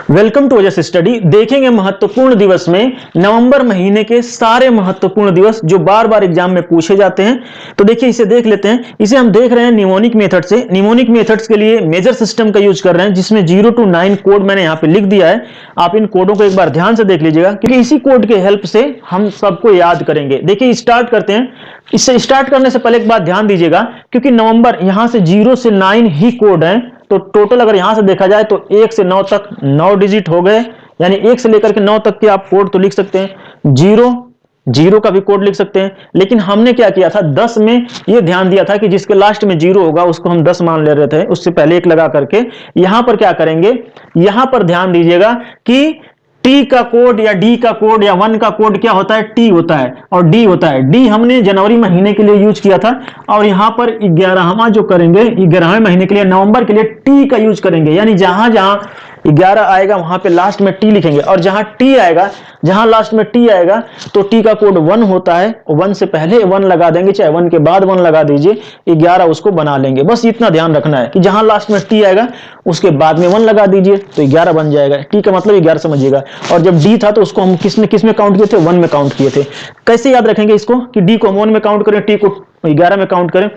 Welcome to Ojas study. देखेंगे महत्वपूर्ण दिवस में नवंबर महीने के सारे महत्वपूर्ण दिवस जो बार बार एग्जाम में पूछे जाते हैं। तो देखिए इसे देख लेते हैं। इसे हम देख रहे हैं निमोनिक मेथड से। निमोनिक मेथड्स के लिए मेजर सिस्टम का यूज कर रहे हैं जिसमें 0 to 9 कोड मैंने यहाँ पे लिख दिया है। आप इन कोडों को एक बार ध्यान से देख लीजिएगा क्योंकि इसी कोड के हेल्प से हम सबको याद करेंगे। देखिए स्टार्ट करते हैं। इससे स्टार्ट करने से पहले एक बात ध्यान दीजिएगा क्योंकि नवंबर यहाँ से 0 से 9 ही कोड है, तो टोटल अगर यहां से देखा जाए तो 1 से 9 तक 9 डिजिट हो गए, यानी 1 से लेकर के 9 तक के आप कोड तो लिख सकते हैं। 0 का भी कोड लिख सकते हैं। लेकिन हमने क्या किया था, 10 में ये ध्यान दिया था कि जिसके लास्ट में 0 होगा उसको हम 10 मान ले रहे थे, उससे पहले 1 लगा करके। यहां पर क्या करेंगे, यहां पर ध्यान दीजिएगा कि टी का कोड या डी का कोड या 1 का कोड क्या होता है, टी होता है और डी होता है। डी हमने जनवरी महीने के लिए यूज किया था और यहां पर 11वां जो करेंगे 11वें महीने के लिए नवंबर के लिए टी का यूज करेंगे, यानी जहां जहां 11 आएगा वहां पे लास्ट में टी लिखेंगे और जहां टी आएगा, जहां लास्ट में टी आएगा तो टी का कोड 1 होता है। 1 से पहले 1 लगा देंगे, चाहे 1 के बाद 1 लगा दीजिए, 11 उसको बना लेंगे। बस इतना ध्यान रखना है कि जहां लास्ट में टी आएगा उसके बाद में 1 लगा दीजिए तो 11 बन जाएगा। टी का मतलब 11 समझिएगा। और जब डी था तो उसको हम किस में काउंट किए थे, 1 में काउंट किए थे। कैसे याद रखेंगे इसको कि डी को हम 1 में काउंट करें, टी को 11 में काउंट करें।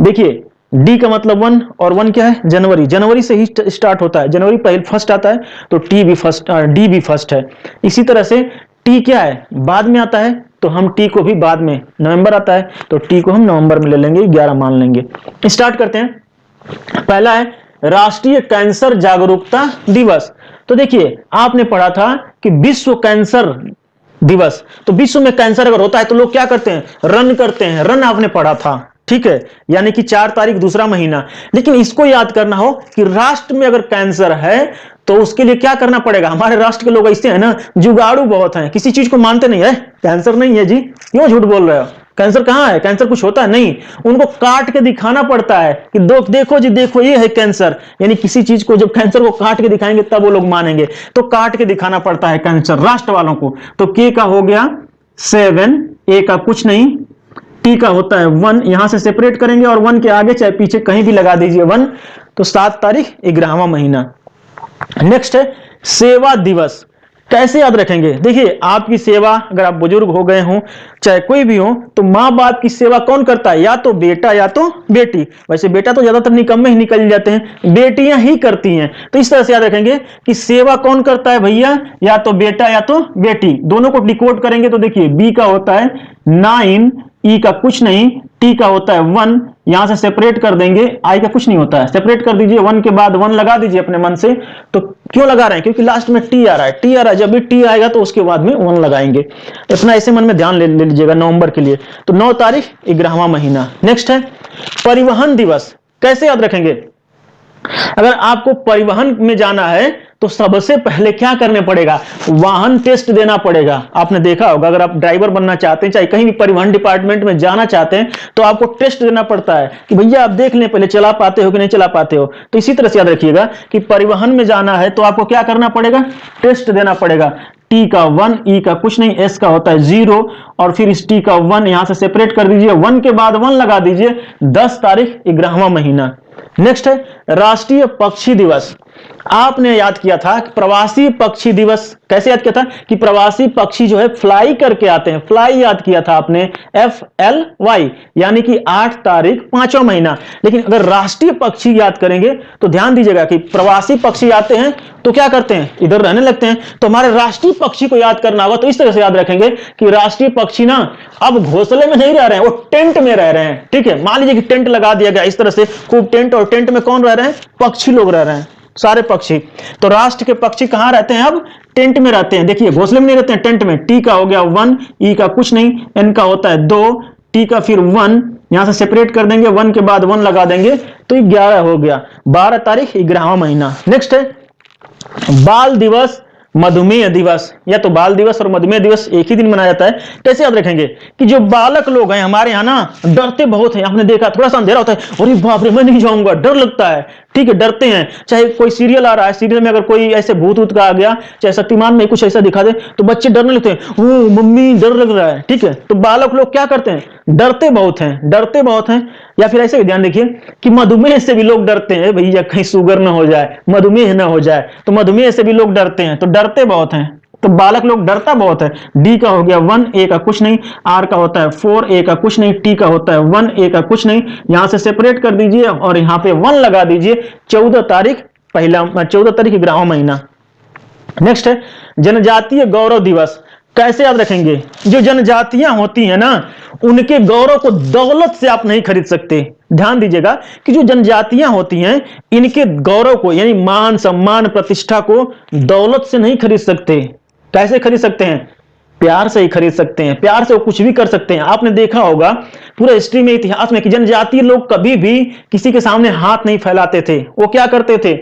देखिए डी का मतलब 1 और 1 क्या है, जनवरी। जनवरी से ही स्टार्ट होता है, जनवरी पहले फर्स्ट आता है तो टी भी फर्स्ट, डी भी फर्स्ट है। इसी तरह से टी क्या है, बाद में आता है तो हम टी को भी बाद में, नवंबर आता है तो टी को हम नवंबर में ले लेंगे, 11 मान लेंगे। स्टार्ट करते हैं। पहला है राष्ट्रीय कैंसर जागरूकता दिवस। तो देखिए आपने पढ़ा था कि विश्व कैंसर दिवस, तो विश्व में कैंसर अगर होता है तो लोग क्या करते हैं, रन करते हैं। रन आपने पढ़ा था, ठीक है, यानी कि 4 तारीख दूसरा महीना। लेकिन इसको याद करना हो कि राष्ट्र में अगर कैंसर है तो उसके लिए क्या करना पड़ेगा। हमारे राष्ट्र के लोग ऐसे हैं ना, जुगाड़ू बहुत हैं, किसी चीज को मानते नहीं है। कैंसर नहीं है जी, क्यों झूठ बोल रहे हो, कैंसर कहां है, कैंसर कुछ होता है नहीं। उनको काट के दिखाना पड़ता है कि देखो जी, देखो ये है कैंसर। यानी किसी चीज को जब कैंसर को काट के दिखाएंगे तब वो लोग मानेंगे, तो काट के दिखाना पड़ता है कैंसर राष्ट्र वालों को। तो के का हो गया 7, ए का कुछ नहीं, टी का होता है 1, यहां से सेपरेट करेंगे और 1 के आगे चाहे पीछे कहीं भी लगा दीजिए 1, तो 7 तारीख 11वां महीना। नेक्स्ट है सेवा दिवस। कैसे याद रखेंगे, देखिए आपकी सेवा, अगर आप बुजुर्ग हो गए हो चाहे कोई भी हो, तो माँ बाप की सेवा कौन करता है, या तो बेटा या तो बेटी। वैसे बेटा तो ज्यादातर निकम्मे ही निकल जाते हैं, बेटियां ही करती हैं। तो इस तरह से याद रखेंगे कि सेवा कौन करता है भैया, या तो बेटा या तो बेटी। दोनों को डिकोड करेंगे तो देखिए बी का होता है 9, ई का कुछ नहीं, टी का होता है 1, यहां से सेपरेट कर देंगे, आई का कुछ नहीं होता है, सेपरेट कर दीजिए, 1 के बाद 1 लगा दीजिए अपने मन से। तो क्यों लगा रहे हैं, क्योंकि लास्ट में टी आ रहा है, टी आ रहा है, जब भी टी आएगा तो उसके बाद में 1 लगाएंगे। इतना ऐसे मन में ध्यान ले लीजिएगा नवंबर के लिए। तो 9 तारीख 11वां महीना। नेक्स्ट है परिवहन दिवस। कैसे याद रखेंगे, अगर आपको परिवहन में जाना है तो सबसे पहले क्या करने पड़ेगा, वाहन टेस्ट देना पड़ेगा। आपने देखा होगा अगर आप ड्राइवर बनना चाहते हैं, चाहे कहीं भी परिवहन डिपार्टमेंट में जाना चाहते हैं, तो आपको टेस्ट देना पड़ता है कि भैया आप देख लें पहले चला पाते हो कि नहीं चला पाते हो। तो इसी तरह से याद रखिएगा कि परिवहन में जाना है तो आपको क्या करना पड़ेगा, टेस्ट देना पड़ेगा। टी का 1, ई का कुछ नहीं, एस का होता है 0 और फिर इस टी का 1 यहां से सेपरेट कर दीजिए, 1 के बाद 1 लगा दीजिए, 10 तारीख 11वां महीना। नेक्स्ट है राष्ट्रीय पक्षी दिवस। आपने याद किया था कि प्रवासी पक्षी दिवस। कैसे याद किया था कि प्रवासी पक्षी जो है फ्लाई करके आते हैं, फ्लाई याद किया था आपने, FLY, यानी कि 8 तारीख 5वां महीना। लेकिन अगर राष्ट्रीय पक्षी याद करेंगे तो ध्यान दीजिएगा कि प्रवासी पक्षी आते हैं तो क्या करते हैं, इधर रहने लगते हैं। तो हमारे राष्ट्रीय पक्षी को याद करना होगा तो इस तरह से याद रखेंगे कि राष्ट्रीय पक्षी ना अब घोंसले में नहीं रह रहे हैं, वो टेंट में रह रहे हैं। ठीक है, मान लीजिए कि टेंट लगा दिया गया इस तरह से खूब टेंट, और टेंट में कौन रह रहे हैं, पक्षी लोग रह रहे हैं, सारे पक्षी। तो राष्ट्र के पक्षी कहां रहते हैं, अब टेंट में रहते हैं। देखिए घोंसले में नहीं रहते हैं, टेंट में। टी का हो गया 1, ई का कुछ नहीं, एन का होता है 2, टी का फिर 1, यहां से सेपरेट कर देंगे, 1 के बाद 1 लगा देंगे तो 11 हो गया, 12 तारीख 11वां महीना। नेक्स्ट है बाल दिवस मधुमेह दिवस, या तो बाल दिवस और मधुमेह दिवस एक ही दिन मनाया जाता है। कैसे याद रखेंगे कि जो बालक लोग हैं हमारे यहाँ ना डरते बहुत हैं। आपने देखा थोड़ा सा अंधेरा होता है, अरे बाप रे मैं नहीं जाऊंगा, डर लगता है, ठीक है, डरते हैं। चाहे कोई सीरियल आ रहा है, सीरियल में अगर कोई ऐसे भूत ऊत का आ गया, चाहे शक्तिमान में कुछ ऐसा दिखा दे तो बच्चे डरने लगते हैं, ओ मम्मी डर लग रहा है, ठीक है। तो बालक लोग क्या करते हैं, डरते बहुत हैं, डरते बहुत हैं। या फिर ऐसे ध्यान देखिए कि मधुमेह से भी लोग डरते हैं, भैया कहीं शुगर ना हो जाए, मधुमेह ना हो जाए, तो मधुमेह से भी लोग डरते हैं, तो डरते बहुत हैं। तो बालक लोग डरता बहुत है। डी का हो गया 1, ए का कुछ नहीं, आर का होता है 4, ए का कुछ नहीं, टी का होता है 1, ए का कुछ नहीं। यहां से सेपरेट कर दीजिए और यहां पे 1 लगा दीजिए। 14 तारीख 11वां महीना। नेक्स्ट है जनजातीय गौरव दिवस। कैसे याद रखेंगे, जो जनजातियां होती हैं ना उनके गौरव को दौलत से आप नहीं खरीद सकते। ध्यान दीजिएगा कि जो जनजातियां होती हैं इनके गौरव को यानी मान सम्मान प्रतिष्ठा को दौलत से नहीं खरीद सकते। कैसे खरीद सकते हैं, प्यार से ही खरीद सकते हैं, प्यार से वो कुछ भी कर सकते हैं। आपने देखा होगा पूरा हिस्ट्री में, इतिहास में कि जनजातीय लोग कभी भी किसी के सामने हाथ नहीं फैलाते थे। वो क्या करते थे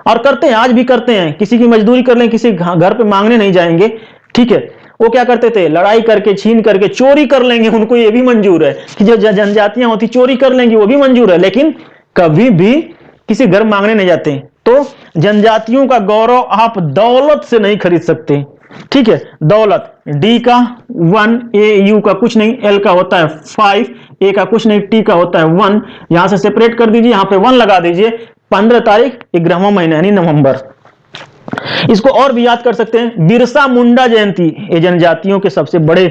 और करते हैं, आज भी करते हैं, किसी की मजदूरी कर लें, किसी घर पे मांगने नहीं जाएंगे, ठीक है। वो क्या करते थे, लड़ाई करके, छीन करके, चोरी कर लेंगे, उनको ये भी मंजूर है कि जो जनजातियां होती चोरी कर लेंगी, वो भी मंजूर है, लेकिन कभी भी किसी घर मांगने नहीं जाते। तो जनजातियों का गौरव आप दौलत से नहीं खरीद सकते, ठीक है। दौलत, डी का 1, ए यू का कुछ नहीं, एल का होता है 5, ए का कुछ नहीं, टी का होता है 1। यहां से सेपरेट कर दीजिए, यहां पे 1 लगा दीजिए। 15 तारीख 11वां महीना यानी नवंबर। इसको और भी याद कर सकते हैं, बिरसा मुंडा जयंती। ये जनजातियों के सबसे बड़े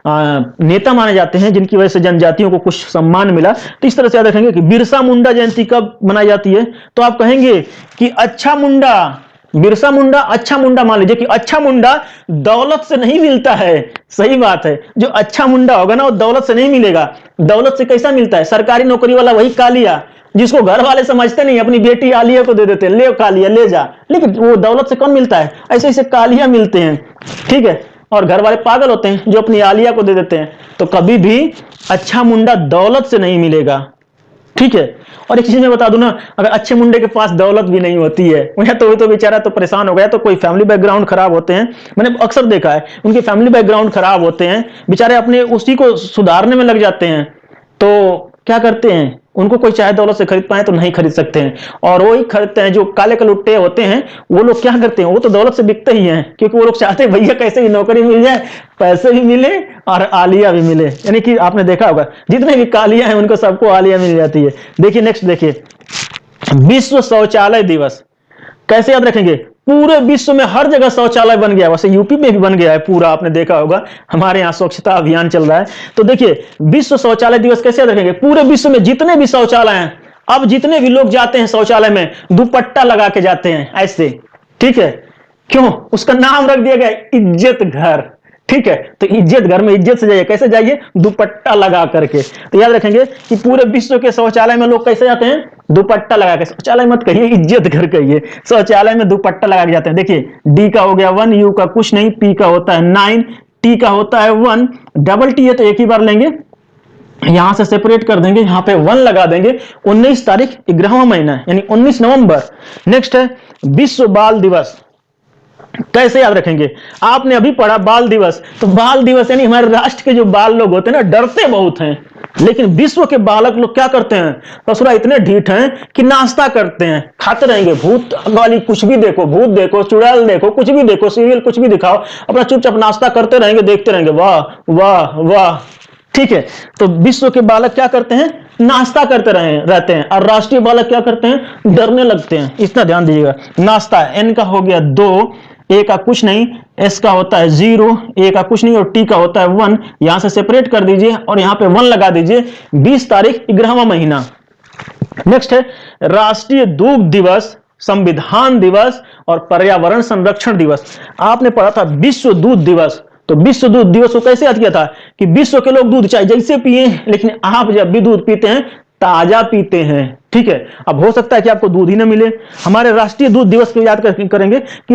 नेता माने जाते हैं, जिनकी वजह से जनजातियों को कुछ सम्मान मिला। तो इस तरह से याद रखेंगे कि बिरसा मुंडा जयंती कब मनाई जाती है, तो आप कहेंगे कि अच्छा मुंडा, बिरसा मुंडा अच्छा मुंडा मान लीजिए कि अच्छा मुंडा दौलत से नहीं मिलता है। सही बात है, जो अच्छा मुंडा होगा ना वो दौलत से नहीं मिलेगा। दौलत से कैसा मिलता है, सरकारी नौकरी वाला वही कालिया, जिसको घर वाले समझते नहीं, अपनी बेटी आलिया को दे देते हैं, ले कालिया ले जा, लेकिन वो दौलत से कौन मिलता है, ऐसे ऐसे कालिया मिलते हैं, ठीक है। और घर वाले पागल होते हैं जो अपनी आलिया को दे देते हैं। तो कभी भी अच्छा मुंडा दौलत से नहीं मिलेगा, ठीक है। और एक चीज मैं बता दूं ना, अगर अच्छे मुंडे के पास दौलत भी नहीं होती है, तो बेचारा तो परेशान हो गया। तो कोई फैमिली बैकग्राउंड खराब होते हैं, मैंने अक्सर देखा है, उनके फैमिली बैकग्राउंड खराब होते हैं, बेचारे अपने उसी को सुधारने में लग जाते हैं। तो क्या करते हैं, उनको कोई चाहे दौलत से खरीद पाए तो नहीं खरीद सकते हैं। और वो ही खरीदते हैं जो काले कलुट्टे होते हैं, वो लोग क्या करते हैं, वो तो दौलत से बिकते ही हैं, क्योंकि वो लोग चाहते हैं भैया कैसे भी नौकरी मिल जाए, पैसे भी मिले और आलिया भी मिले। यानी कि आपने देखा होगा जितने भी कालिया हैं उनको सबको आलिया मिल जाती है। देखिए नेक्स्ट देखिए, विश्व शौचालय दिवस। कैसे याद रखेंगे, पूरे विश्व में हर जगह शौचालय बन गया, वैसे यूपी में भी बन गया है पूरा, आपने देखा होगा, हमारे यहाँ स्वच्छता अभियान चल रहा है। तो देखिए विश्व शौचालय दिवस कैसे याद रखेंगे, पूरे विश्व में जितने भी शौचालय हैं, अब जितने भी लोग जाते हैं शौचालय में दुपट्टा लगा के जाते हैं ऐसे, ठीक है। क्यों, उसका नाम रख दिया गया इज्जत घर, ठीक है। तो इज्जत घर में इज्जत से जाइए, कैसे जाइए, दुपट्टा लगा करके। तो याद रखेंगे कि पूरे विश्व के शौचालय में लोग कैसे जाते हैं, दुपट्टा लगा के। शौचालय मत कहिए, इज्जत घर कहिए, शौचालय में दुपट्टा लगा के जाते हैं। देखिए डी का हो गया 1, यू का कुछ नहीं, पी का होता है 9, टी का होता है 1, डबल टी है तो एक ही बार लेंगे, यहां से सेपरेट कर देंगे, यहां पे 1 लगा देंगे। 19 तारीख 11वां महीना यानी 19 नवंबर। नेक्स्ट है विश्व बाल दिवस। कैसे याद रखेंगे, आपने अभी पढ़ा बाल दिवस, तो बाल दिवस यानी हमारे राष्ट्र के जो बाल लोग होते हैं ना डरते बहुत हैं, लेकिन विश्व के बालक लोग क्या करते हैं, ससुरा इतने ढीठ हैं कि नाश्ता करते हैं, खाते रहेंगे, भूत वाली कुछ भी देखो, भूत देखो, चुड़ैल देखो, कुछ भी देखो, सीरियल कुछ भी दिखाओ, अपना चुपचाप नाश्ता करते रहेंगे, देखते रहेंगे, वाह वाह वाह, ठीक है। तो विश्व के बालक क्या करते हैं, नाश्ता करते रहते हैं, और राष्ट्रीय बालक क्या करते हैं, डरने लगते हैं। इतना ध्यान दीजिएगा। नाश्ता, एन का हो गया 2, ए का कुछ नहीं, एस का होता है 0, ए का कुछ नहीं और टी का होता है 1। यहां से सेपरेट कर दीजिए और यहां पे 1 लगा दीजिए। 20 तारीख 11वां महीना। नेक्स्ट है राष्ट्रीय दुग्ध दिवस, संविधान दिवस और पर्यावरण संरक्षण दिवस। आपने पढ़ा था विश्व दूध दिवस, तो विश्व दूध दिवस को कैसे याद किया था कि विश्व के लोग दूध चाहे जैसे पिए, लेकिन आप जब भी दूध पीते हैं ताजा पीते हैं, ठीक है। अब हो सकता है कि आपको दूध ही ना मिले। हमारे राष्ट्रीय दूध दिवस को याद करेंगे कि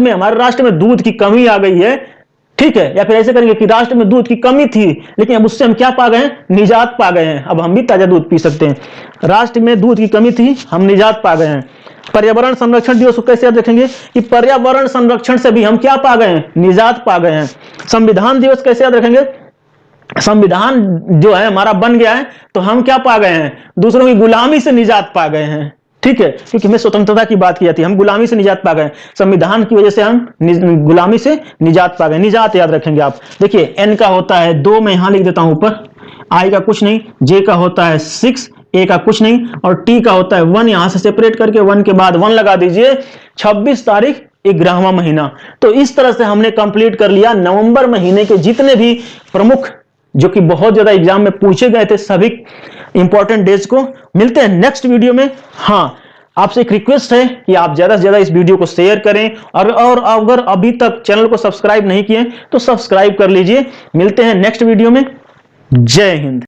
हमारे राष्ट्र में दूध की कमी आ गई है, ठीक है। या फिर ऐसे करेंगे कि राष्ट्र में दूध की कमी थी, लेकिन अब उससे हम क्या पा गए हैं, निजात पा गए हैं। अब हम भी ताजा दूध पी सकते हैं। राष्ट्र में दूध की कमी थी, हम निजात पा गए हैं। पर्यावरण संरक्षण दिवस को कैसे याद रखेंगे कि पर्यावरण संरक्षण से भी हम क्या पा गए हैं, निजात पा गए हैं। संविधान दिवस कैसे याद रखेंगे, संविधान जो है हमारा बन गया है तो हम क्या पा गए हैं, दूसरों की गुलामी से निजात पा गए हैं। ठीक है, क्योंकि हमें स्वतंत्रता की बात की जाती है, हम गुलामी से निजात पा गए, संविधान की वजह से हम गुलामी से निजात पा गए। निजात याद रखेंगे आप। देखिए एन का होता है 2, मैं यहां लिख देता हूं ऊपर, आई का कुछ नहीं, जे का होता है 6, ए का कुछ नहीं, और टी का होता है 1, यहां से सेपरेट करके 1 के बाद 1 लगा दीजिए। 26 तारीख 11वां महीना। तो इस तरह से हमने कंप्लीट कर लिया नवंबर महीने के जितने भी प्रमुख, जो कि बहुत ज्यादा एग्जाम में पूछे गए थे, सभी इंपॉर्टेंट डेज को। मिलते हैं नेक्स्ट वीडियो में। हाँ, आपसे एक रिक्वेस्ट है कि आप ज्यादा से ज्यादा इस वीडियो को शेयर करें, और अगर अभी तक चैनल को सब्सक्राइब नहीं किए तो सब्सक्राइब कर लीजिए। मिलते हैं नेक्स्ट वीडियो में। जय हिंद।